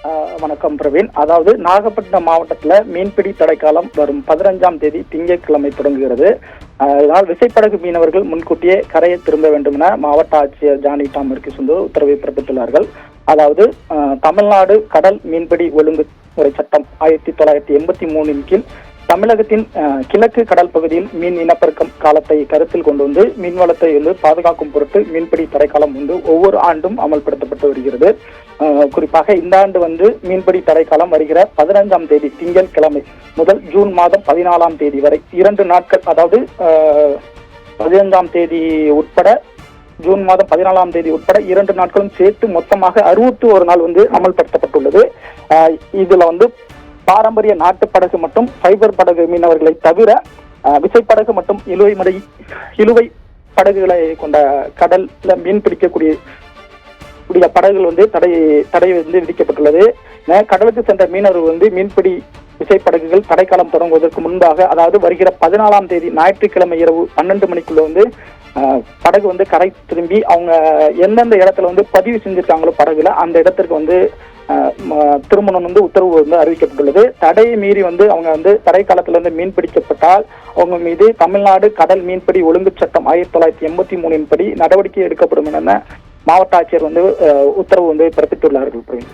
வணக்கம் பிரவீன். அதாவது நாகப்பட்டினம் மாவட்டத்தில் மீன்பிடி தடைக்காலம் வரும் 15ஆம் தேதி திங்கட்கிழமை தொடங்குகிறது. இதனால் விசைப்படகு மீனவர்கள் முன்கூட்டியே கரையை திரும்ப வேண்டும் என மாவட்ட ஆட்சியர் ஜானி டாம் மெர்கிசுந்து உத்தரவை பிறப்பித்துள்ளார்கள். அதாவது தமிழ்நாடு கடல் மீன்பிடி ஒழுங்குமுறை சட்டம் 1983 கீழ் தமிழகத்தின் கிழக்கு கடல் பகுதியில் மீன் இனப்பெருக்கம் காலத்தை கருத்தில் கொண்டு வந்து மீன்வளத்தை பாதுகாக்கும் பொருட்டு மீன்பிடி தடைக்காலம் ஒவ்வொரு ஆண்டும் அமல்படுத்தப்பட்டு வருகிறது. குறிப்பாக இந்த ஆண்டு மீன்பிடி தடைக்காலம் வருகிற 15ஆம் தேதி திங்கட்கிழமை முதல் ஜூன் மாதம் 14ஆம் தேதி வரை 2 நாட்கள், அதாவது 15ஆம் தேதி உட்பட ஜூன் மாதம் 14ஆம் தேதி உட்பட 2 நாட்களும் சேர்த்து மொத்தமாக 61 நாள் அமல்படுத்தப்பட்டுள்ளது. இதுல பாரம்பரிய நாட்டு படகு மற்றும் ஃபைபர் படகு மீனவர்களை தவிர விசைப்படகு மற்றும் இழுவை படகுகளை கொண்ட கடல்ல மீன் பிடிக்கக்கூடிய படகுகள் தடை விதிக்கப்பட்டுள்ளது. கடலுக்கு சென்ற மீனவர்கள் மீன்பிடி விசைப்படகுகள் தடைக்காலம் தொடங்குவதற்கு முன்பாக, அதாவது வருகிற 14ஆம் தேதி ஞாயிற்றுக்கிழமை இரவு 12 மணிக்குள்ள படகு கரை திரும்பி அவங்க எந்தெந்த இடத்துல பதிவு செஞ்சிருக்காங்களோ படகுல அந்த இடத்திற்கு திருமணம் உத்தரவு அறிவிக்கப்பட்டுள்ளது. தடையை மீறி அவங்க தடைக்காலத்துல மீன் பிடிக்கப்பட்டால் அவங்க மீது தமிழ்நாடு கடல் மீன்பிடி ஒழுங்கு சட்டம் 1983 படி நடவடிக்கை எடுக்கப்படும் என மாவட்ட ஆட்சியர் உத்தரவு பிறப்பித்துள்ளார்கள்.